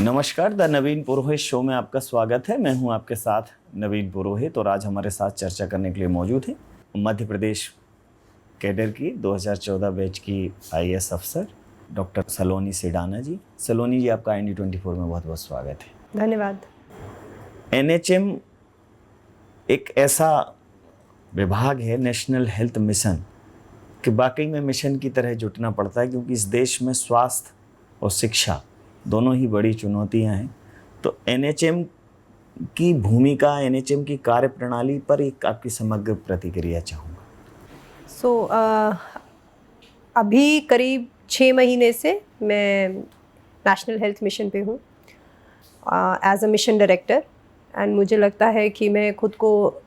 नमस्कार, the Naveen Purohit show में आपका स्वागत है। मैं हूं आपके साथ नवीन पुरोहित और आज हमारे साथ चर्चा करने के लिए मौजूद है मध्य प्रदेश कैडर की 2014 बैच की आईएएस अफसर डॉक्टर सलोनी सिडाना जी। सलोनी जी, आपका IND24 में बहुत बहुत स्वागत है। धन्यवाद। NHM एक ऐसा विभाग है, नेशनल हेल्थ मिशन, कि वाकई में मिशन की तरह जुटना पड़ता है क्योंकि इस देश में स्वास्थ्य और शिक्षा दोनों ही बड़ी चुनौतियां हैं। तो NHM की भूमिका, NHM की कार्यप्रणाली पर एक आपकी समग्र प्रतिक्रिया चाहूँगा। अभी करीब 6 महीने से मैं नेशनल हेल्थ मिशन पे हूँ as a mission director. And मुझे लगता है कि मैं खुद को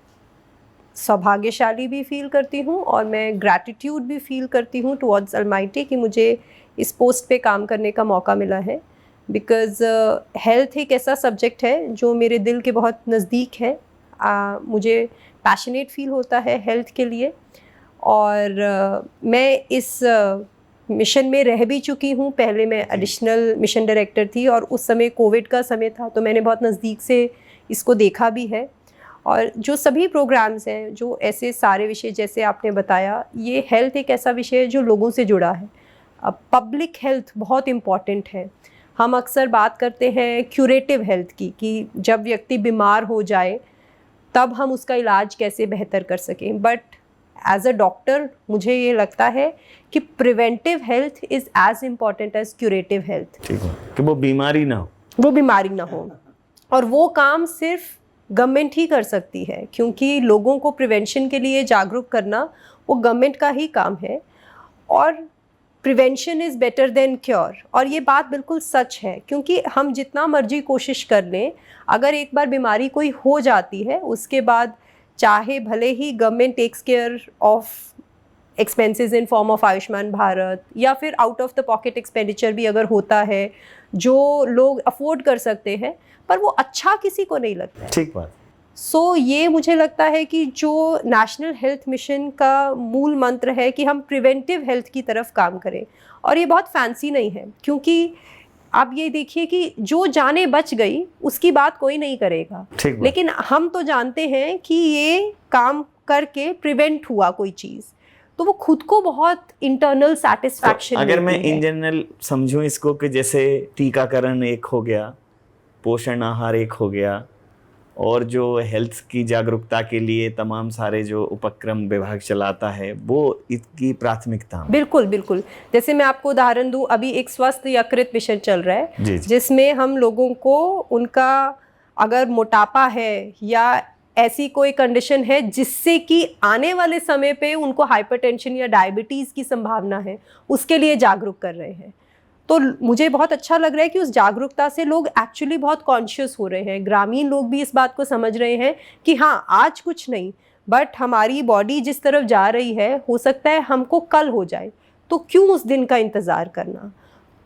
सौभाग्यशाली भी फील करती हूँ और मैं ग्रैटिट्यूड भी फील करती हूँ टुवर्ड्स ऑलमाइटी कि मुझे इस पोस्ट पे काम करने का मौका मिला है। बिकॉज़ हेल्थ एक ऐसा सब्जेक्ट है जो मेरे दिल के बहुत नज़दीक है। मुझे पैशनेट फील होता है हेल्थ के लिए और मैं इस मिशन में रह भी चुकी हूँ। पहले मैं एडिशनल मिशन डायरेक्टर थी और उस समय कोविड का समय था, तो मैंने बहुत नज़दीक से इसको देखा भी है। और जो सभी प्रोग्राम्स हैं, जो ऐसे सारे विषय जैसे आपने बताया, ये हेल्थ एक ऐसा विषय है जो लोगों से जुड़ा है। अब पब्लिक हेल्थ बहुत इम्पॉर्टेंट है। हम अक्सर बात करते हैं क्यूरेटिव हेल्थ की, कि जब व्यक्ति बीमार हो जाए तब हम उसका इलाज कैसे बेहतर कर सकें। बट एज अ डॉक्टर मुझे ये लगता है कि preventive health is as important as curative health. ठीक है कि वो बीमारी ना हो, और वो काम सिर्फ गवर्नमेंट ही कर सकती है, क्योंकि लोगों को प्रिवेंशन के लिए जागरूक करना वो गवर्नमेंट का ही काम है। और prevention is better than cure, और ये बात बिल्कुल सच है। क्योंकि हम जितना मर्जी कोशिश कर लें, अगर एक बार बीमारी कोई हो जाती है, उसके बाद चाहे भले ही government takes care of expenses in form of Ayushman Bharat या फिर out of the pocket expenditure भी अगर होता है जो लोग अफोर्ड कर सकते हैं, पर वो अच्छा किसी को नहीं लगता है। ठीक बात। ये मुझे लगता है कि जो नेशनल हेल्थ मिशन का मूल मंत्र है कि हम प्रिवेंटिव हेल्थ की तरफ काम करें। और ये बहुत फैंसी नहीं है, क्योंकि आप ये देखिए कि जो जाने बच गई उसकी बात कोई नहीं करेगा, लेकिन हम तो जानते हैं कि ये काम करके प्रिवेंट हुआ कोई चीज़, तो वो खुद को बहुत इंटरनल सेटिस्फैक्शन। अगर मैं इन जनरल समझूं इसको कि जैसे टीकाकरण एक हो गया, पोषण आहार एक हो गया, और जो हेल्थ की जागरूकता के लिए तमाम सारे जो उपक्रम विभाग चलाता है, वो इसकी प्राथमिकता। बिल्कुल बिल्कुल। जैसे मैं आपको उदाहरण दूं, अभी एक स्वस्थ यकृत मिशन चल रहा है जिसमें हम लोगों को उनका अगर मोटापा है या ऐसी कोई कंडीशन है जिससे कि आने वाले समय पे उनको हाइपरटेंशन या डायबिटीज़ की संभावना है, उसके लिए जागरूक कर रहे हैं। तो मुझे बहुत अच्छा लग रहा है कि उस जागरूकता से लोग एक्चुअली बहुत कॉन्शियस हो रहे हैं। ग्रामीण लोग भी इस बात को समझ रहे हैं कि हाँ, आज कुछ नहीं, बट हमारी बॉडी जिस तरफ जा रही है, हो सकता है हमको कल हो जाए, तो क्यों उस दिन का इंतज़ार करना।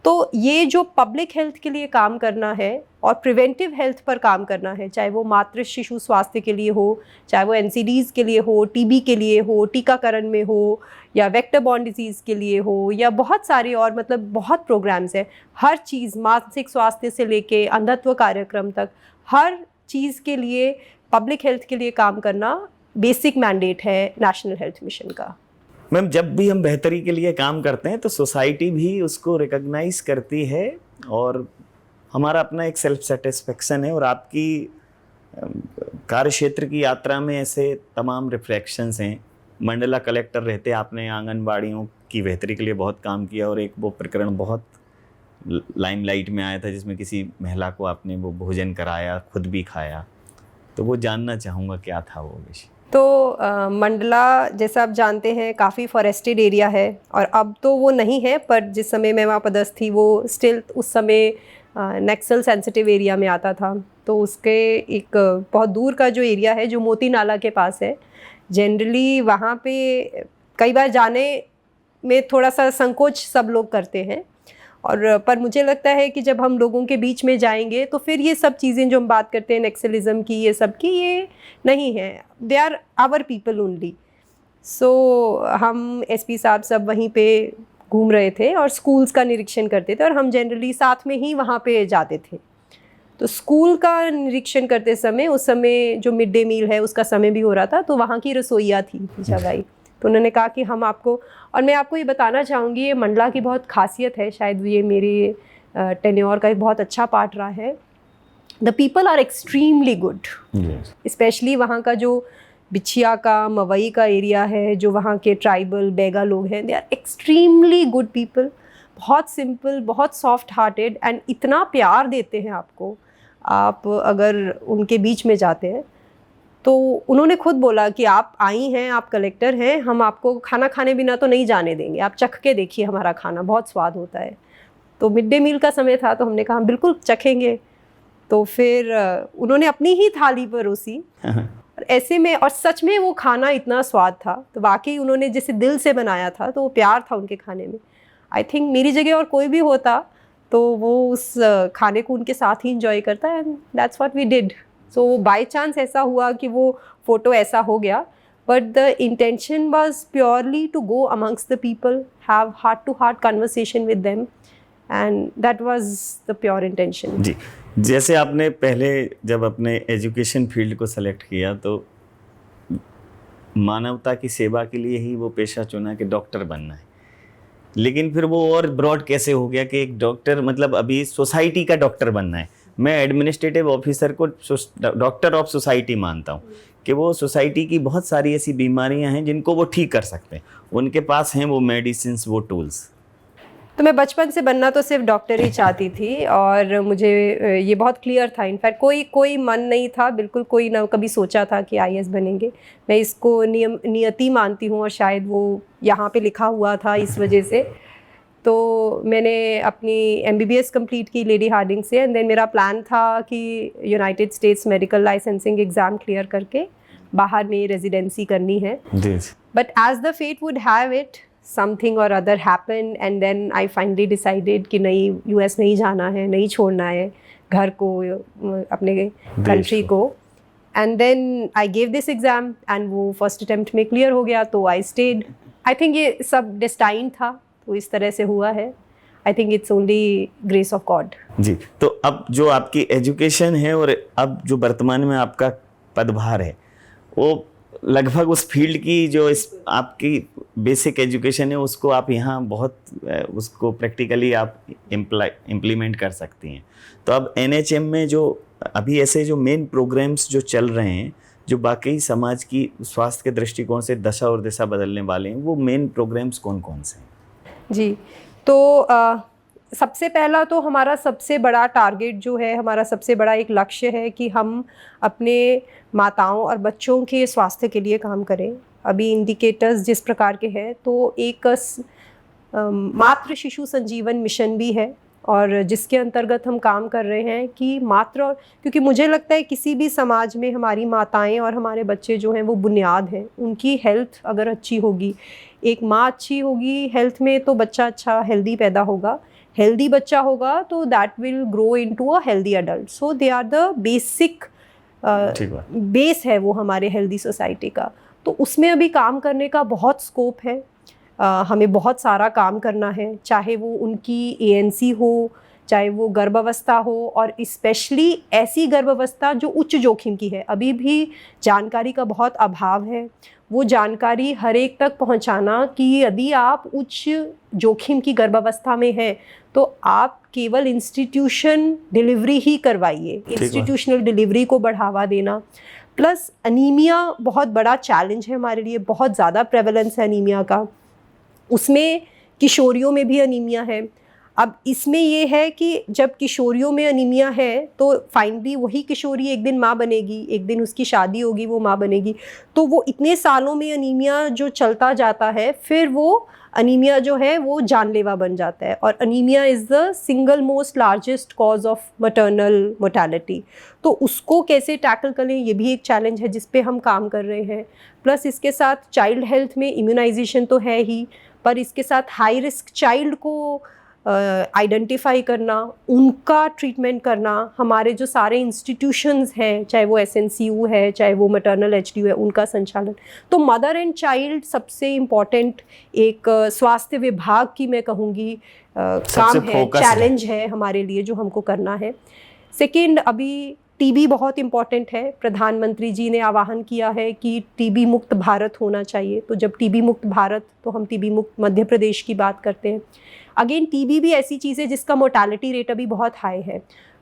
तो ये जो पब्लिक हेल्थ के लिए काम करना है और प्रिवेंटिव हेल्थ पर काम करना है, चाहे वो मातृ शिशु स्वास्थ्य के लिए हो, चाहे वो NCDs के लिए हो, TB के लिए हो, टीकाकरण में हो, या वेक्टर बॉर्न डिजीज़ के लिए हो, या बहुत सारे और मतलब बहुत प्रोग्राम्स हैं। हर चीज़, मानसिक स्वास्थ्य से लेके अंधत्व कार्यक्रम तक, हर चीज़ के लिए पब्लिक हेल्थ के लिए काम करना बेसिक मैंडेट है नेशनल हेल्थ मिशन का। मैम, जब भी हम बेहतरी के लिए काम करते हैं तो सोसाइटी भी उसको रिकॉग्नाइज करती है और हमारा अपना एक सेल्फ सेटिस्फेक्शन है। और आपकी कार्य क्षेत्र की यात्रा में ऐसे तमाम रिफ्लेक्शंस हैं। मंडला कलेक्टर रहते आपने आंगनबाड़ियों की बेहतरी के लिए बहुत काम किया, और एक वो प्रकरण बहुत लाइमलाइट में आया था जिसमें किसी महिला को आपने वो भोजन कराया, खुद भी खाया। तो वो जानना चाहूँगा क्या था वो विषय। तो मंडला, जैसा आप जानते हैं, काफ़ी फॉरेस्टेड एरिया है, और अब तो वो नहीं है, पर जिस समय मैं वहाँ पदस्थ थी वो स्टिल उस समय नक्सल सेंसिटिव एरिया में आता था। तो उसके एक बहुत दूर का जो एरिया है, जो मोती नाला के पास है, जनरली वहाँ पे कई बार जाने में थोड़ा सा संकोच सब लोग करते हैं। और पर मुझे लगता है कि जब हम लोगों के बीच में जाएंगे तो फिर ये सब चीज़ें जो हम बात करते हैं नक्सलिज्म की, ये सब की, ये नहीं है। They are our people only. हम SP साहब सब वहीं पे घूम रहे थे और स्कूल्स का निरीक्षण करते थे, और हम जनरली साथ में ही वहाँ पे जाते थे। तो स्कूल का निरीक्षण करते समय, उस समय जो मिड डे मील है उसका समय भी हो रहा था, तो वहाँ की रसोइया थी जगाई, तो उन्होंने कहा कि हम आपको, और मैं आपको ये बताना चाहूँगी ये मंडला की बहुत खासियत है, शायद ये मेरी टेन्योर का एक बहुत अच्छा पार्ट रहा है, the people are extremely good, specially वहाँ का जो बिछिया का, मवई का एरिया है, जो वहाँ के ट्राइबल बेगा लोग हैं, they are extremely good people, बहुत सिंपल, बहुत सॉफ्ट हार्टेड, एंड इतना प्यार देते हैं आपको, आप अगर उनके बीच में जाते हैं। तो उन्होंने खुद बोला कि आप आई हैं, आप कलेक्टर हैं, हम आपको खाना खाने बिना तो नहीं जाने देंगे, आप चख के देखिए हमारा खाना, बहुत स्वाद होता है। तो मिड डे मील का समय था, तो हमने कहा हम बिल्कुल चखेंगे। तो फिर उन्होंने अपनी ही थाली परोसी, और ऐसे में, और सच में वो खाना इतना स्वाद था, तो वाकई उन्होंने जैसे दिल से बनाया था, तो वो प्यार था उनके खाने में। आई थिंक मेरी जगह और कोई भी होता तो वो उस खाने को उनके साथ ही इंजॉय करता, and that's what we did. So by chance ऐसा हुआ कि वो फ़ोटो ऐसा हो गया, but the intention was purely to go amongst the people, have heart to heart conversation with them, and that was the pure intention. जी, जैसे आपने पहले जब अपने एजुकेशन फील्ड को सेलेक्ट किया तो मानवता की सेवा के लिए ही वो पेशा चुना कि डॉक्टर बनना है, लेकिन फिर वो और ब्रॉड कैसे हो गया कि एक डॉक्टर मतलब अभी सोसाइटी का डॉक्टर बनना है। मैं एडमिनिस्ट्रेटिव ऑफिसर को डॉक्टर ऑफ सोसाइटी मानता हूँ कि वो सोसाइटी की बहुत सारी ऐसी बीमारियां हैं जिनको वो ठीक कर सकते हैं, उनके पास हैं वो मेडिसिन, वो टूल्स। तो मैं बचपन से बनना तो सिर्फ डॉक्टर ही चाहती थी, और मुझे ये बहुत क्लियर था, इनफैक्ट कोई मन नहीं था, बिल्कुल कोई ना कभी सोचा था कि आईएएस बनेंगे। मैं इसको नियति मानती हूँ, और शायद वो यहाँ पे लिखा हुआ था इस वजह से। तो मैंने अपनी एमबीबीएस कंप्लीट की लेडी हार्डिंग से, एंड देन मेरा प्लान था कि United States medical licensing exam clear करके बाहर में रेजिडेंसी करनी है। But as the fate would have it, something और other happen, and then I finally decided कि नहीं, यूएस नहीं जाना है, नहीं छोड़ना है घर को, अपने कंट्री को। And then I gave this exam, and वो फर्स्ट अटेम्प्ट में क्लियर हो गया, तो आई स्टेड। आई थिंक ये सब डेस्टाइन था, तो इस तरह से हुआ है। I think it's only grace of God. जी, तो अब जो आपकी एजुकेशन है और अब जो वर्तमान में आपका पदभार है, वो लगभग उस फील्ड की जो इस आपकी बेसिक एजुकेशन है उसको आप यहाँ बहुत उसको प्रैक्टिकली आप इम्प्लीमेंट कर सकती हैं। तो अब एनएचएम में जो अभी ऐसे जो मेन प्रोग्राम्स जो चल रहे हैं, जो बाकी समाज की स्वास्थ्य के दृष्टिकोण से दशा और दिशा बदलने वाले हैं, वो मेन प्रोग्राम्स कौन कौन से हैं? जी, तो सबसे पहला तो हमारा सबसे बड़ा टारगेट जो है, हमारा सबसे बड़ा एक लक्ष्य है कि हम अपने माताओं और बच्चों के स्वास्थ्य के लिए काम करें। अभी इंडिकेटर्स जिस प्रकार के हैं, तो एक मातृ शिशु संजीवन मिशन भी है, और जिसके अंतर्गत हम काम कर रहे हैं कि मात्र, क्योंकि मुझे लगता है किसी भी समाज में हमारी माताएं और हमारे बच्चे जो हैं वो बुनियाद हैं। उनकी हेल्थ अगर अच्छी होगी, एक माँ अच्छी होगी हेल्थ में, तो बच्चा अच्छा हेल्दी पैदा होगा, हेल्दी बच्चा होगा तो that will grow into a healthy adult. So they are the basic base है वो हमारे हेल्दी सोसाइटी का। तो उसमें अभी काम करने का बहुत स्कोप है। हमें बहुत सारा काम करना है, चाहे वो उनकी एएनसी हो, चाहे वो गर्भावस्था हो, और स्पेशली ऐसी गर्भावस्था जो उच्च जोखिम की है। अभी भी जानकारी का बहुत अभाव है। वो जानकारी हर एक तक पहुंचाना कि यदि आप उच्च जोखिम की गर्भावस्था में हैं तो आप केवल इंस्टीट्यूशन डिलीवरी ही करवाइए, इंस्टीट्यूशनल डिलीवरी को बढ़ावा देना। प्लस अनीमिया बहुत बड़ा चैलेंज है हमारे लिए, बहुत ज़्यादा प्रेवलेंस है अनीमिया का, उसमें किशोरियों में भी अनीमिया है। अब इसमें ये है कि जब किशोरियों में अनीमिया है तो फाइनली वही किशोरी एक दिन माँ बनेगी, एक दिन उसकी शादी होगी, वो माँ बनेगी। तो वो इतने सालों में अनीमिया जो चलता जाता है, फिर वो अनीमिया जो है वो जानलेवा बन जाता है, और anaemia is the single most largest cause of maternal mortality. तो उसको कैसे टैकल करें, ये भी एक चैलेंज है जिस पे हम काम कर रहे हैं। प्लस इसके साथ चाइल्ड हेल्थ में इम्यूनाइजेशन तो है ही, पर इसके साथ हाई रिस्क चाइल्ड को आइडेंटिफाई करना, उनका ट्रीटमेंट करना, हमारे जो सारे इंस्टीट्यूशंस हैं, चाहे वो एसएनसीयू है, चाहे वो मैटरनल एचडीयू है, उनका संचालन। तो मदर एंड चाइल्ड सबसे इम्पॉर्टेंट एक स्वास्थ्य विभाग की मैं कहूँगी काम है, चैलेंज है हमारे लिए जो हमको करना है। सेकेंड, अभी टीबी बहुत इम्पॉर्टेंट है। प्रधानमंत्री जी ने आह्वान किया है कि टीबी मुक्त भारत होना चाहिए। तो जब टीबी मुक्त भारत, तो हम टीबी मुक्त मध्य प्रदेश की बात करते हैं। अगेन, टीबी भी ऐसी चीज़ है जिसका मोर्टालिटी रेट अभी बहुत हाई है।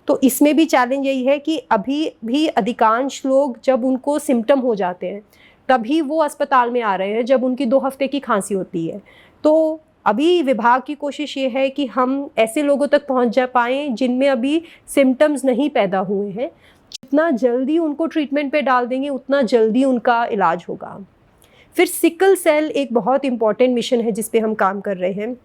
तो इसमें भी चैलेंज यही है कि अभी भी अधिकांश लोग जब उनको सिम्टम हो जाते हैं तभी वो अस्पताल में आ रहे हैं, जब उनकी 2 हफ्ते की खांसी होती है। तो अभी विभाग की कोशिश ये है कि हम ऐसे लोगों तक पहुंच जा पाएँ जिनमें अभी सिम्टम्स नहीं पैदा हुए हैं। जितना जल्दी उनको ट्रीटमेंट पे डाल देंगे उतना जल्दी उनका इलाज होगा। फिर सिकल सेल एक बहुत इम्पॉर्टेंट मिशन है जिस पे हम काम कर रहे हैं।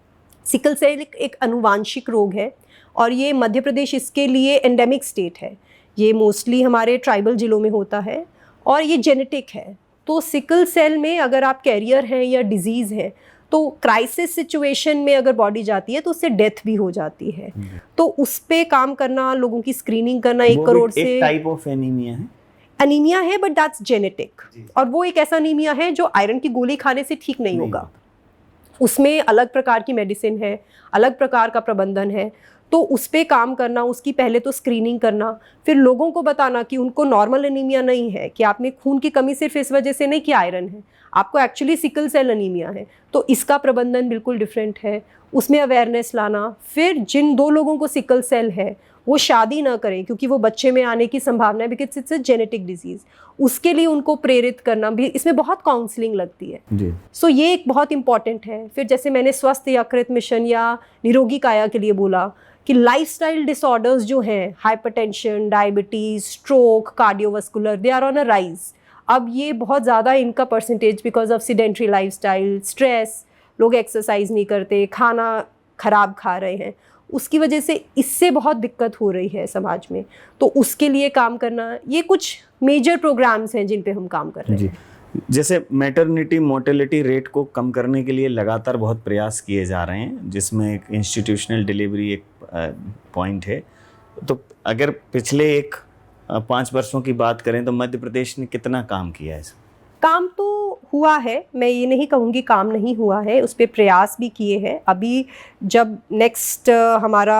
सिकल सेल एक अनुवांशिक रोग है और ये मध्य प्रदेश इसके लिए एंडेमिक स्टेट है। ये मोस्टली हमारे ट्राइबल जिलों में होता है और ये जेनेटिक है। तो सिकल सेल में अगर आप कैरियर हैं या डिजीज़ है तो क्राइसिस सिचुएशन में अगर बॉडी जाती है तो उससे डेथ भी हो जाती है। तो उस पे काम करना, लोगों की स्क्रीनिंग करना, 1 करोड़ से एक टाइप ऑफ एनीमिया है बट दैट्स जेनेटिक। और वो एक ऐसा एनीमिया है जो आयरन की गोली खाने से ठीक नहीं होगा। उसमें अलग प्रकार की मेडिसिन है, अलग प्रकार का प्रबंधन है। तो उस पे काम करना, उसकी पहले तो स्क्रीनिंग करना, फिर लोगों को बताना कि उनको नॉर्मल एनीमिया नहीं है, कि आप में खून की कमी सिर्फ इस वजह से नहीं कि आयरन है, आपको एक्चुअली सिकल सेल एनीमिया है। तो इसका प्रबंधन बिल्कुल डिफरेंट है, उसमें अवेयरनेस लाना। फिर जिन 2 लोगों को सिकल सेल है वो शादी ना करें क्योंकि वो बच्चे में आने की संभावना है, because it's a genetic disease. उसके लिए उनको प्रेरित करना भी, इसमें बहुत काउंसलिंग लगती है। सो ये एक बहुत इंपॉर्टेंट है। फिर जैसे मैंने स्वस्थ यकृत मिशन या निरोगी काया के लिए बोला कि लाइफस्टाइल डिसऑर्डर्स जो हैं, hypertension, diabetes, stroke, cardiovascular, they are on a rise. अब ये बहुत ज़्यादा इनका percentage because of sedentary lifestyle, stress, लोग एक्सरसाइज नहीं करते, खाना खराब खा रहे हैं, उसकी वजह से इससे बहुत दिक्कत हो रही है समाज में। तो उसके लिए काम करना, ये कुछ मेजर प्रोग्राम्स हैं जिन पे हम काम कर रहे हैं। जैसे मैटरनिटी मोर्टेलिटी रेट को कम करने के लिए लगातार बहुत प्रयास किए जा रहे हैं, जिसमें एक इंस्टीट्यूशनल डिलीवरी एक पॉइंट है। तो अगर पिछले 5 वर्षों की बात करें तो मध्य प्रदेश ने कितना काम किया है? काम तो हुआ है, मैं ये नहीं कहूँगी काम नहीं हुआ है, उस पर प्रयास भी किए हैं। अभी जब नेक्स्ट हमारा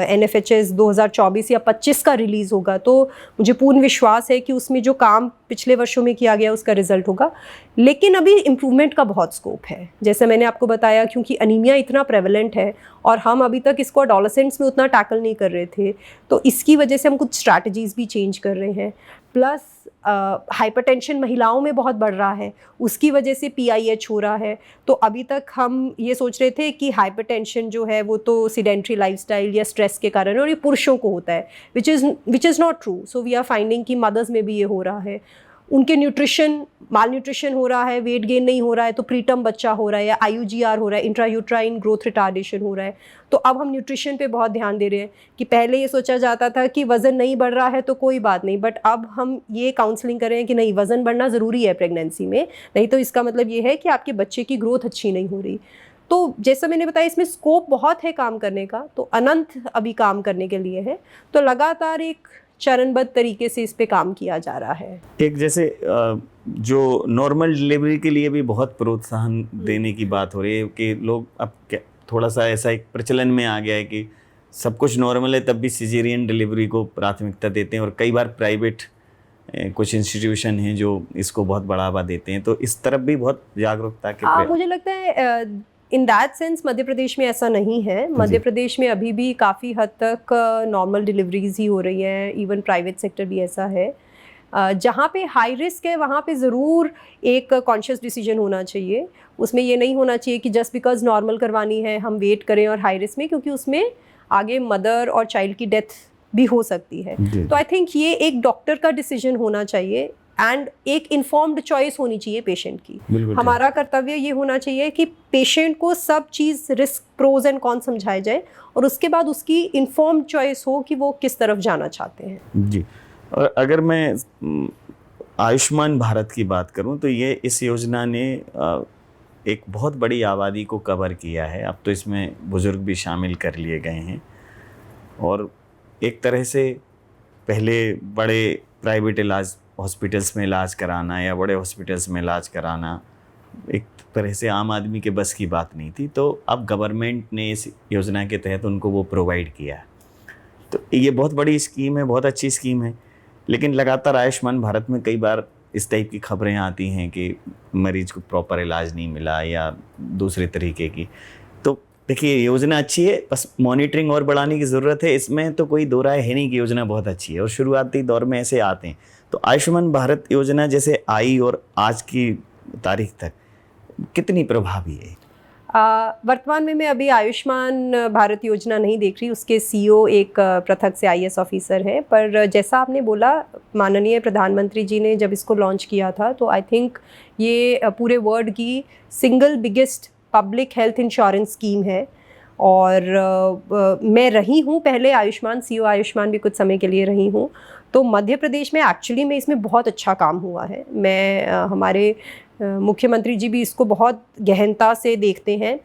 NFHS 2024 या 25 का रिलीज़ होगा तो मुझे पूर्ण विश्वास है कि उसमें जो काम पिछले वर्षों में किया गया उसका रिजल्ट होगा। लेकिन अभी इम्प्रूवमेंट का बहुत स्कोप है, जैसे मैंने आपको बताया, क्योंकि अनीमिया इतना प्रेवलेंट है और हम अभी तक इसको एडोलेसेंट्स में उतना टैकल नहीं कर रहे थे। तो इसकी वजह से हम कुछ स्ट्रैटेजीज़ भी चेंज कर रहे हैं। प्लस हाइपरटेंशन महिलाओं में बहुत बढ़ रहा है, उसकी वजह से PIH हो रहा है। तो अभी तक हम ये सोच रहे थे कि हाइपरटेंशन जो है वो तो सीडेंट्री लाइफस्टाइल या स्ट्रेस के कारण है और ये पुरुषों को होता है, which is not true. So we are finding कि मदर्स में भी ये हो रहा है। उनके माल न्यूट्रिशन हो रहा है, वेट गेन नहीं हो रहा है तो प्रीटर्म बच्चा हो रहा है या IUGR हो रहा है, इंट्रायूट्राइन ग्रोथ रिटार्डेशन हो रहा है। तो अब हम न्यूट्रिशन पे बहुत ध्यान दे रहे हैं कि पहले ये सोचा जाता था कि वज़न नहीं बढ़ रहा है तो कोई बात नहीं, बट अब हम ये काउंसलिंग कर रहे हैं कि नहीं, वज़न बढ़ना ज़रूरी है प्रेगनेंसी में, नहीं तो इसका मतलब ये है कि आपके बच्चे की ग्रोथ अच्छी नहीं हो रही। तो जैसा मैंने बताया, इसमें स्कोप बहुत है काम करने का, तो अनंत अभी काम करने के लिए है। तो लगातार एक चरणबद्ध तरीके से इस पे काम किया जा रहा है। एक जैसे जो नॉर्मल डिलीवरी के लिए भी बहुत प्रोत्साहन देने की बात हो रही है कि लोग अब थोड़ा सा ऐसा एक प्रचलन में आ गया है कि सब कुछ नॉर्मल है तब भी सिजेरियन डिलीवरी को प्राथमिकता देते हैं, और कई बार प्राइवेट कुछ इंस्टीट्यूशन हैं जो इसको बहुत बढ़ावा देते हैं। तो इस तरफ भी बहुत जागरूकता के मुझे लगता है in that sense Madhya Pradesh में ऐसा नहीं है। मध्य प्रदेश में अभी भी काफ़ी हद तक नॉर्मल डिलीवरीज ही हो रही हैं, इवन प्राइवेट सेक्टर भी ऐसा है। जहाँ पे हाई रिस्क है वहाँ पे ज़रूर एक कॉन्शियस डिसीजन होना चाहिए। उसमें ये नहीं होना चाहिए कि जस्ट बिकॉज नॉर्मल करवानी है हम वेट करें और हाई रिस्क में, क्योंकि उसमें आगे मदर और चाइल्ड की डेथ भी हो सकती है। तो आई थिंक ये एक डॉक्टर का डिसीजन होना चाहिए एंड एक इन्फॉर्म्ड चॉइस होनी चाहिए पेशेंट की। हमारा कर्तव्य ये होना चाहिए कि पेशेंट को सब चीज़, रिस्क, प्रोज एंड कॉन समझाए जाए और उसके बाद उसकी इन्फॉर्म्ड चॉइस हो कि वो किस तरफ जाना चाहते हैं। जी। और अगर मैं आयुष्मान भारत की बात करूं तो ये इस योजना ने एक बहुत बड़ी आबादी को कवर किया है। अब तो इसमें बुज़ुर्ग भी शामिल कर लिए गए हैं और एक तरह से पहले बड़े प्राइवेट इलाज हॉस्पिटल्स में इलाज कराना या बड़े हॉस्पिटल्स में इलाज कराना एक तरह से आम आदमी के बस की बात नहीं थी। तो अब गवर्नमेंट ने इस योजना के तहत उनको वो प्रोवाइड किया है। तो ये बहुत बड़ी स्कीम है, बहुत अच्छी स्कीम है, लेकिन लगातार आयुष्मान भारत में कई बार इस टाइप की खबरें आती हैं कि मरीज को प्रॉपर इलाज नहीं मिला या दूसरे तरीके की। तो देखिए योजना अच्छी है, बस मॉनिटरिंग और बढ़ाने की ज़रूरत है, इसमें तो कोई दो राय है नहीं कि योजना बहुत अच्छी है और शुरुआती दौर में ऐसे आते हैं। तो आयुष्मान भारत योजना जैसे आई और आज की तारीख तक कितनी प्रभावी है? वर्तमान में मैं अभी आयुष्मान भारत योजना नहीं देख रही, उसके सीईओ एक पृथक से आईएएस ऑफिसर है। पर जैसा आपने बोला, माननीय प्रधानमंत्री जी ने जब इसको लॉन्च किया था तो आई थिंक ये पूरे वर्ल्ड की single biggest public health insurance scheme है। और मैं रही हूँ पहले आयुष्मान, सीईओ आयुष्मान भी कुछ समय के लिए रही हूँ। तो मध्य प्रदेश में एक्चुअली में इसमें बहुत अच्छा काम हुआ है। मैं हमारे मुख्यमंत्री जी भी इसको बहुत गहनता से देखते हैं।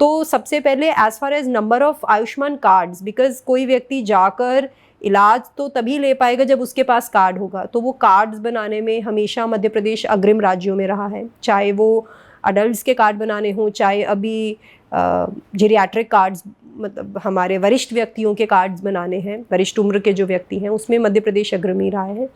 तो सबसे पहले as far as number of Ayushman cards, because कोई व्यक्ति जाकर इलाज तो तभी ले पाएगा जब उसके पास कार्ड होगा, तो वो कार्ड्स बनाने में हमेशा मध्य प्रदेश अग्रिम राज्यों में रहा है। चाहे वो अडल्ट्स के कार्ड बनाने हों, चाहे अभी जेरियाट्रिक कार्ड्स, मतलब हमारे वरिष्ठ व्यक्तियों के कार्ड्स बनाने हैं, वरिष्ठ उम्र के जो व्यक्ति हैं, उसमें मध्य प्रदेश अग्रणी रहा है।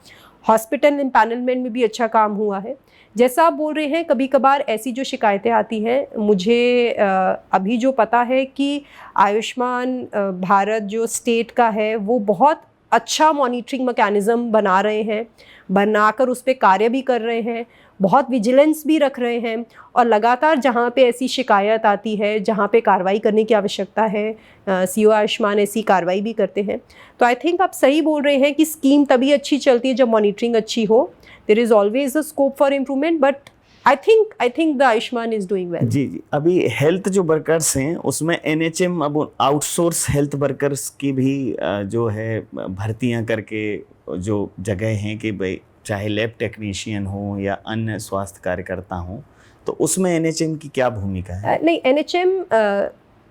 हॉस्पिटल एम्पैनलमेंट में भी अच्छा काम हुआ है। जैसा आप बोल रहे हैं, कभी कभार ऐसी जो शिकायतें आती हैं, मुझे अभी जो पता है कि आयुष्मान भारत जो स्टेट का है वो बहुत अच्छा मॉनिटरिंग मैकेनिज़्म बना रहे हैं, बनाकर उस पर कार्य भी कर रहे हैं, बहुत विजिलेंस भी रख रहे हैं और लगातार जहाँ पे ऐसी शिकायत आती है, जहाँ पे कार्रवाई करने की आवश्यकता है, सीईओ आयुष्मान ऐसी कार्रवाई भी करते हैं। तो आई थिंक आप सही बोल रहे हैं कि स्कीम तभी अच्छी चलती है जब मॉनिटरिंग अच्छी हो। There is always a scope for improvement, but I think the Ayushman is doing well. जी जी, अभी हेल्थ जो वर्कर्स हैं उसमें एनएचएम अब आउटसोर्स हेल्थ वर्कर्स की भी जो है भर्तियां करके जो जगह हैं कि भाई चाहे लैब टेक्नीशियन हो या अन्य स्वास्थ्य कार्यकर्ता हो, तो उसमें एनएचएम की क्या भूमिका है? नहीं, एनएचएम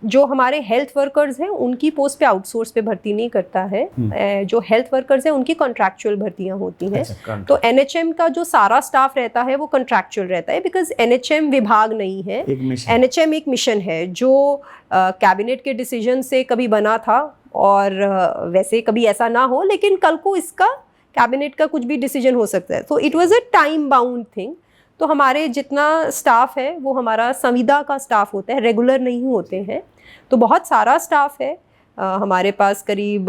जो हमारे हेल्थ वर्कर्स हैं उनकी पोस्ट पे आउटसोर्स पे भर्ती नहीं करता है। जो हेल्थ वर्कर्स हैं उनकी कॉन्ट्रैक्चुअल भर्तियां होती हैं। तो एनएचएम का जो सारा स्टाफ रहता है वो कॉन्ट्रैक्चुअल रहता है, बिकॉज एनएचएम विभाग नहीं है, एनएचएम एक मिशन है जो कैबिनेट के डिसीजन से कभी बना था। और वैसे कभी ऐसा ना हो, लेकिन कल को इसका कैबिनेट का कुछ भी डिसीजन हो सकता है। तो it was a time bound thing. तो हमारे जितना स्टाफ है वो हमारा संविदा का स्टाफ होता है, रेगुलर नहीं होते हैं। तो बहुत सारा स्टाफ है हमारे पास, करीब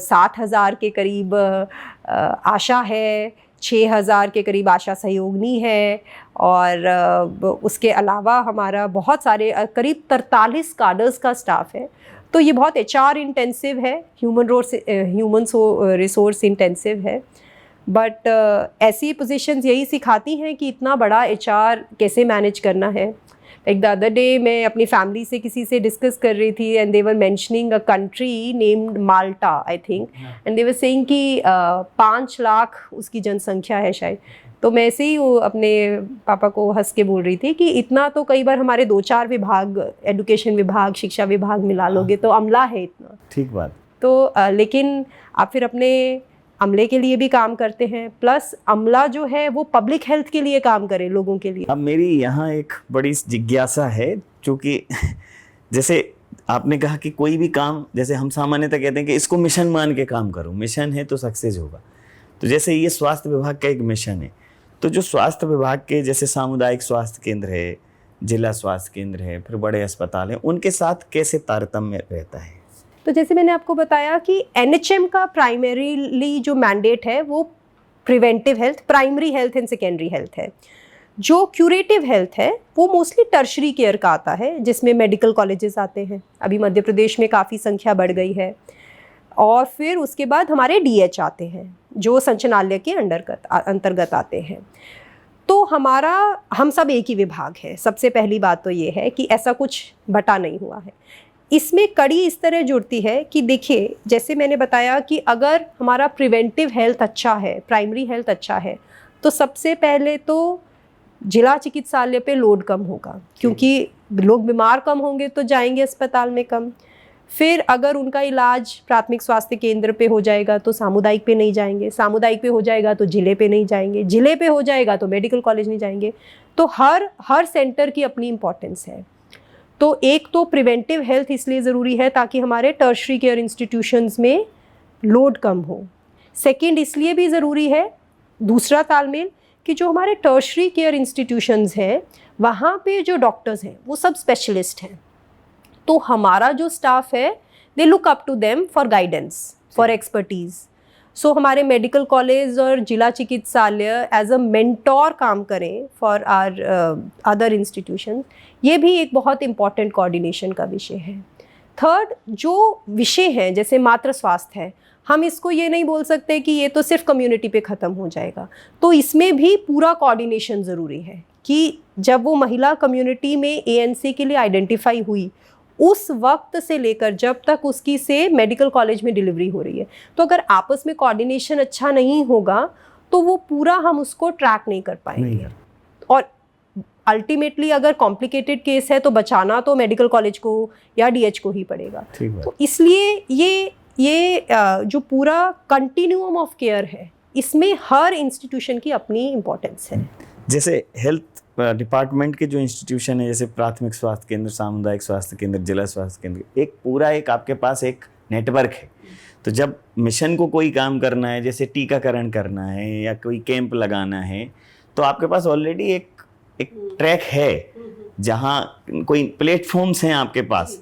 7,000 के करीब आशा है, 6,000 के करीब आशा सहयोगिनी है, और उसके अलावा हमारा बहुत सारे करीब 43 कार्डर्स का स्टाफ है। तो ये बहुत HR इंटेंसिव है, ह्यूमन रिसोर्स इंटेंसिव है। बट ऐसी पोजीशंस यही सिखाती हैं कि इतना बड़ा HR कैसे मैनेज करना है। लाइक द अदर डे मैं अपनी फैमिली से किसी से डिस्कस कर रही थी, and they were mentioning a country named Malta I think, and they were saying कि 5 लाख उसकी जनसंख्या है शायद। तो मैं ऐसे ही अपने पापा को हंस के बोल रही थी कि इतना तो कई बार हमारे 2-4 विभाग, एजुकेशन विभाग, शिक्षा विभाग मिला लोगे तो अमला है इतना। ठीक बात। तो लेकिन आप फिर अपने अमले के लिए भी काम करते हैं, प्लस अमला जो है वो पब्लिक हेल्थ के लिए काम करे, लोगों के लिए। अब मेरी यहाँ एक बड़ी जिज्ञासा है, क्योंकि जैसे आपने कहा कि कोई भी काम, जैसे हम सामान्यतः कहते हैं कि इसको मिशन मान के काम करो, मिशन है तो सक्सेस होगा। तो जैसे ये स्वास्थ्य विभाग का एक मिशन है, तो जो स्वास्थ्य विभाग के जैसे सामुदायिक स्वास्थ्य केंद्र है, जिला स्वास्थ्य केंद्र है, फिर बड़े अस्पताल हैं, उनके साथ कैसे तारतम्य रहता है? तो जैसे मैंने आपको बताया कि एनएचएम का प्राइमरीली जो मैंडेट है वो preventive health, primary health and secondary health है। जो क्यूरेटिव हेल्थ है वो मोस्टली टर्शरी केयर का आता है, जिसमें मेडिकल कॉलेजेस आते हैं। अभी मध्य प्रदेश में काफ़ी संख्या बढ़ गई है। और फिर उसके बाद हमारे DH आते हैं जो संचालनालय के अंतर्गत आते हैं। तो हम सब एक ही विभाग है। सबसे पहली बात तो ये है कि ऐसा कुछ बटा नहीं हुआ है। इसमें कड़ी इस तरह जुड़ती है कि देखिए, जैसे मैंने बताया कि अगर हमारा प्रिवेंटिव हेल्थ अच्छा है, प्राइमरी हेल्थ अच्छा है, तो सबसे पहले तो जिला चिकित्सालय पे लोड कम होगा, क्योंकि लोग बीमार कम होंगे तो जाएंगे अस्पताल में कम। फिर अगर उनका इलाज प्राथमिक स्वास्थ्य केंद्र पे हो जाएगा तो सामुदायिक पे नहीं जाएंगे, सामुदायिक पे हो जाएगा तो जिले पे नहीं जाएंगे, जिले पे हो जाएगा तो मेडिकल कॉलेज नहीं जाएंगे। तो हर सेंटर की अपनी इम्पोर्टेंस है। तो एक तो प्रिवेंटिव हेल्थ इसलिए ज़रूरी है ताकि हमारे टर्शरी केयर इंस्टीट्यूशंस में लोड कम हो। सेकंड इसलिए भी ज़रूरी है दूसरा तालमेल कि जो हमारे टर्शरी केयर इंस्टीट्यूशंस हैं वहाँ पे जो डॉक्टर्स हैं वो सब स्पेशलिस्ट हैं, तो हमारा जो स्टाफ है they look up to them for guidance, for expertise. So हमारे मेडिकल कॉलेज और जिला चिकित्सालय एज अ मेंटोर काम करें फॉर आर अदर इंस्टीट्यूशन, ये भी एक बहुत इम्पॉर्टेंट कोऑर्डिनेशन का विषय है। थर्ड जो विषय हैं जैसे मातृ स्वास्थ्य है, हम इसको ये नहीं बोल सकते कि ये तो सिर्फ कम्युनिटी पे ख़त्म हो जाएगा, तो इसमें भी पूरा कोऑर्डिनेशन ज़रूरी है कि जब वो महिला कम्युनिटी में ANC के लिए आइडेंटिफाई हुई उस वक्त से लेकर जब तक उसकी से मेडिकल कॉलेज में डिलीवरी हो रही है, तो अगर आपस में कोऑर्डिनेशन अच्छा नहीं होगा तो वो पूरा हम उसको ट्रैक नहीं कर पाएंगे। और अल्टीमेटली अगर कॉम्प्लिकेटेड केस है तो बचाना तो मेडिकल कॉलेज को या DH को ही पड़ेगा। तो इसलिए ये जो पूरा कंटिन्यूम ऑफ केयर है इसमें हर इंस्टीट्यूशन की अपनी इम्पोर्टेंस है। जैसे हेल्थ डिपार्टमेंट के जो इंस्टीट्यूशन है जैसे प्राथमिक स्वास्थ्य केंद्र, सामुदायिक स्वास्थ्य केंद्र, जिला स्वास्थ्य केंद्र, एक पूरा एक आपके पास एक नेटवर्क है। तो जब मिशन को कोई काम करना है, जैसे टीकाकरण करना है या कोई कैंप लगाना है, तो आपके पास ऑलरेडी एक ट्रैक है जहाँ कोई प्लेटफॉर्म्स हैं, आपके पास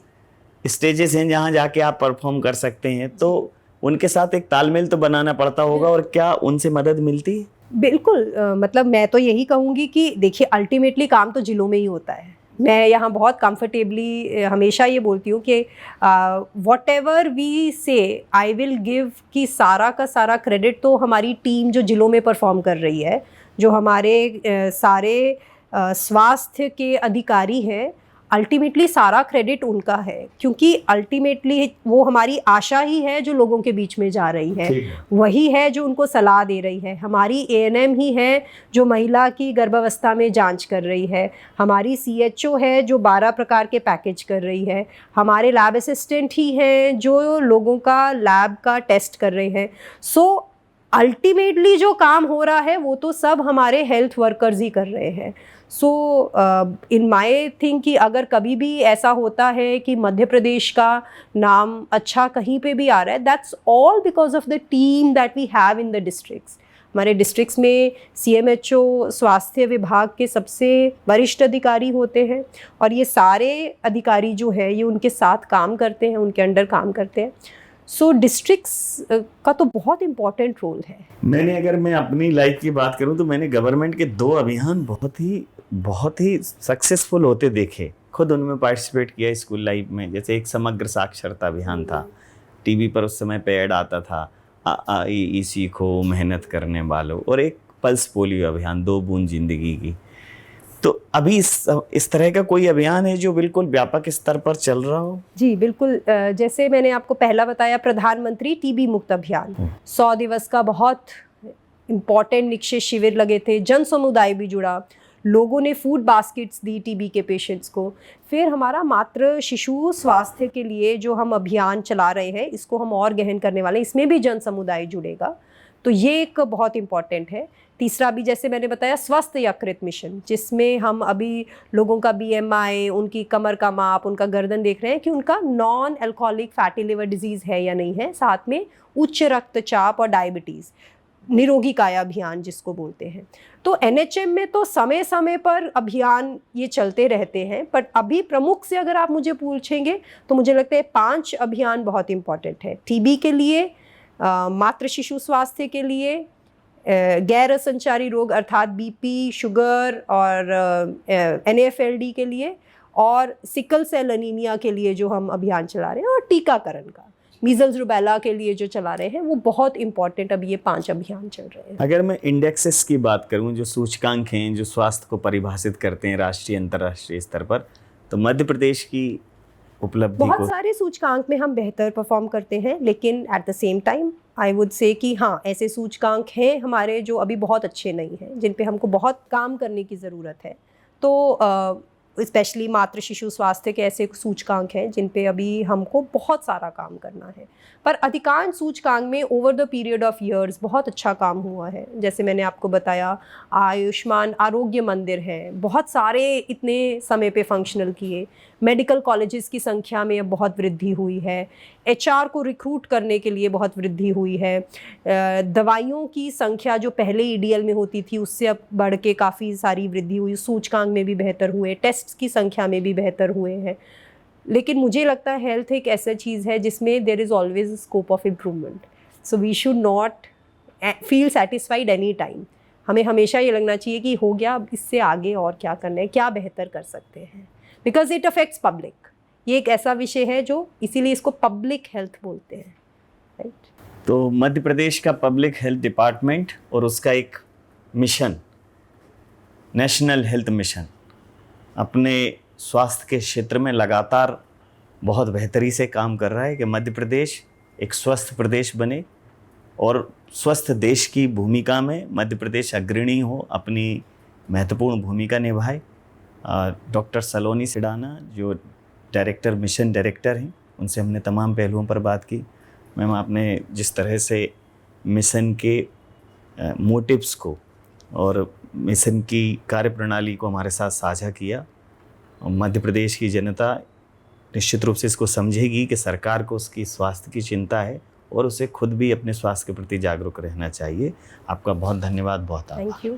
स्टेजेस हैं जहाँ जाके आप परफॉर्म कर सकते हैं। तो उनके साथ एक तालमेल तो बनाना पड़ता होगा, और क्या उनसे मदद मिलती है? बिल्कुल, मतलब मैं तो यही कहूँगी कि देखिए अल्टीमेटली काम तो जिलों में ही होता है। मैं यहाँ बहुत कंफर्टेबली हमेशा ये बोलती हूँ कि वॉट एवर वी से आई विल गिव कि सारा का सारा क्रेडिट तो हमारी टीम जो जिलों में परफॉर्म कर रही है, जो हमारे सारे स्वास्थ्य के अधिकारी हैं, अल्टीमेटली सारा क्रेडिट उनका है, क्योंकि अल्टीमेटली वो हमारी आशा ही है जो लोगों के बीच में जा रही है, वही है जो उनको सलाह दे रही है। हमारी ANM ही है जो महिला की गर्भावस्था में जांच कर रही है, हमारी CHO है जो 12 प्रकार के पैकेज कर रही है, हमारे लैब असिस्टेंट ही हैं जो लोगों का लैब का टेस्ट कर रहे हैं। सो अल्टीमेटली जो काम हो रहा है वो तो सब हमारे हेल्थ वर्कर्स ही कर रहे हैं। सो इन माई थिंक कि अगर कभी भी ऐसा होता है कि मध्य प्रदेश का नाम अच्छा कहीं पे भी आ रहा है, that's all because of the team that we have in the districts. हमारे डिस्ट्रिक्ट्स में CMHO स्वास्थ्य विभाग के सबसे वरिष्ठ अधिकारी होते हैं, और ये सारे अधिकारी जो है ये उनके साथ काम करते हैं, उनके अंडर काम करते हैं। सो डिस्ट्रिक्ट्स का तो बहुत इम्पोर्टेंट रोल है। अगर मैं अपनी लाइफ की बात करूं तो मैंने गवर्नमेंट के 2 अभियान बहुत ही सक्सेसफुल होते देखे, खुद उनमें पार्टिसिपेट किया स्कूल लाइफ में। जैसे एक समग्र साक्षरता अभियान था, टीवी पर उस समय पे ऐड आता था, ई सीखो मेहनत करने वालों, और एक पल्स पोलियो अभियान, 2 बूंद जिंदगी की। तो अभी इस तरह का कोई अभियान है जो बिल्कुल व्यापक स्तर पर चल रहा हो? जी बिल्कुल, जैसे मैंने आपको पहला बताया प्रधानमंत्री TB मुक्त अभियान, 100 दिवस का बहुत इम्पॉर्टेंट निक्षय शिविर लगे थे, जन समुदाय भी जुड़ा, लोगों ने फूड बास्केट्स दी TB के पेशेंट्स को। फिर हमारा मातृ शिशु स्वास्थ्य के लिए जो हम अभियान चला रहे हैं इसको हम और गहन करने वाले हैं, इसमें भी जन समुदाय जुड़ेगा, तो ये एक बहुत इम्पॉर्टेंट है। तीसरा भी जैसे मैंने बताया स्वस्थ यकृत मिशन, जिसमें हम अभी लोगों का BMI, उनकी कमर का माप, उनका गर्दन देख रहे हैं कि उनका non alcoholic fatty liver disease है या नहीं है, साथ में उच्च रक्तचाप और डायबिटीज़, निरोगी काया अभियान जिसको बोलते हैं। तो NHM में तो समय समय पर अभियान ये चलते रहते हैं, पर अभी प्रमुख से अगर आप मुझे पूछेंगे तो मुझे लगता है 5 अभियान बहुत इम्पॉर्टेंट है। TB के लिए, मातृ शिशु स्वास्थ्य के लिए, गैर संचारी रोग अर्थात BP, शुगर और NAFLD के लिए, और सिकल सेल एनीमिया के लिए जो हम अभियान चला रहे हैं, और टीकाकरण का मीजल्स रूबेला के लिए जो चला रहे हैं वो बहुत इंपॉर्टेंट। अभी ये 5 अभियान चल रहे हैं। अगर मैं इंडेक्सेस की बात करूं, जो सूचकांक हैं जो स्वास्थ्य को परिभाषित करते हैं राष्ट्रीय अंतर्राष्ट्रीय स्तर पर, तो मध्य प्रदेश की उपलब्धि बहुत सारे सूचकांक में हम बेहतर परफॉर्म करते हैं, लेकिन at the same time I would say कि हाँ, ऐसे सूचकांक हैं हमारे जो अभी बहुत अच्छे नहीं हैं, जिन पे हमको बहुत काम करने की ज़रूरत है। तो स्पेशली मातृ शिशु स्वास्थ्य के ऐसे सूचकांक हैं जिन पे अभी हमको बहुत सारा काम करना है, पर अधिकांश सूचकांक में over the period of years बहुत अच्छा काम हुआ है। जैसे मैंने आपको बताया, आयुष्मान आरोग्य मंदिर हैं, बहुत सारे इतने समय पे फंक्शनल किए, मेडिकल कॉलेजेस की संख्या में अब बहुत वृद्धि हुई है, एचआर को रिक्रूट करने के लिए बहुत वृद्धि हुई है, दवाइयों की संख्या जो पहले ईडीएल में होती थी उससे अब बढ़ के काफ़ी सारी वृद्धि हुई, सूचकांक में भी बेहतर हुए, टेस्ट की संख्या में भी बेहतर हुए हैं। लेकिन मुझे लगता है हेल्थ एक ऐसा चीज़ है जिसमें there is always scope of improvement, so we should not feel satisfied any time. हमें हमेशा ये लगना चाहिए कि हो गया, अब इससे आगे और क्या करना है, क्या बेहतर कर सकते हैं, बिकॉज इट अफेक्ट्स पब्लिक। ये एक ऐसा विषय है जो इसीलिए इसको पब्लिक हेल्थ बोलते हैं, राइट। तो मध्य प्रदेश का पब्लिक हेल्थ डिपार्टमेंट और उसका एक मिशन, नेशनल हेल्थ मिशन, अपने स्वास्थ्य के क्षेत्र में लगातार बहुत बेहतरी से काम कर रहा है कि मध्य प्रदेश एक स्वस्थ प्रदेश बने और स्वस्थ देश की भूमिका में मध्य प्रदेश अग्रणी हो, अपनी महत्वपूर्ण भूमिका निभाए। डॉक्टर सलोनी सिडाना जो डायरेक्टर, मिशन डायरेक्टर हैं, उनसे हमने तमाम पहलुओं पर बात की। मैम, आपने जिस तरह से मिशन के मोटिव्स को और मिशन की कार्यप्रणाली को हमारे साथ साझा किया, मध्य प्रदेश की जनता निश्चित रूप से इसको समझेगी कि सरकार को उसकी स्वास्थ्य की चिंता है और उसे खुद भी अपने स्वास्थ्य के प्रति जागरूक रहना चाहिए। आपका बहुत धन्यवाद, बहुत आभार। Thank you.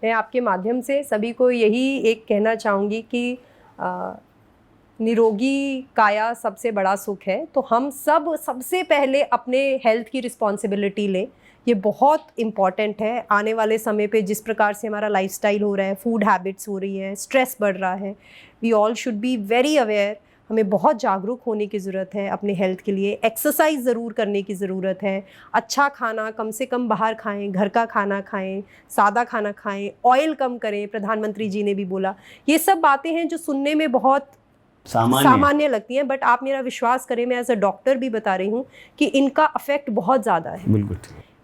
मैं आपके माध्यम से सभी को यही एक कहना चाहूँगी कि निरोगी काया सबसे बड़ा सुख है, तो हम सब सबसे पहले अपने हेल्थ की रिस्पॉन्सिबिलिटी लें। ये बहुत इम्पॉर्टेंट है। आने वाले समय पे जिस प्रकार से हमारा लाइफस्टाइल हो रहा है, फूड हैबिट्स हो रही है, स्ट्रेस बढ़ रहा है, we all should be very aware. हमें बहुत जागरूक होने की ज़रूरत है अपने हेल्थ के लिए। एक्सरसाइज ज़रूर करने की ज़रूरत है। अच्छा खाना कम से कम बाहर खाएं, घर का खाना खाएं, सादा खाना खाएं, ऑयल कम करें, प्रधानमंत्री जी ने भी बोला। ये सब बातें हैं जो सुनने में बहुत सामान्य लगती हैं, बट आप मेरा विश्वास करें, मैं एज अ डॉक्टर भी बता रही हूँ कि इनका अफेक्ट बहुत ज़्यादा है। बिल्कुल।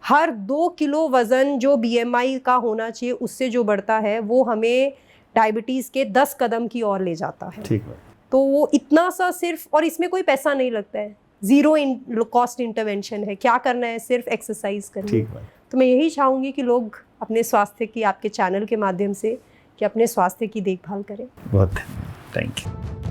हर 2 किलो वज़न जो BMI का होना चाहिए उससे जो बढ़ता है वो हमें डायबिटीज़ के 10 कदम की ओर ले जाता है। ठीक है। तो वो इतना सा सिर्फ, और इसमें कोई पैसा नहीं लगता है, ज़ीरो कॉस्ट इंटरवेंशन है। क्या करना है, सिर्फ एक्सरसाइज करनी है। तो मैं यही चाहूँगी कि लोग अपने स्वास्थ्य की, आपके चैनल के माध्यम से, कि अपने स्वास्थ्य की देखभाल करें। बहुत थैंक यू।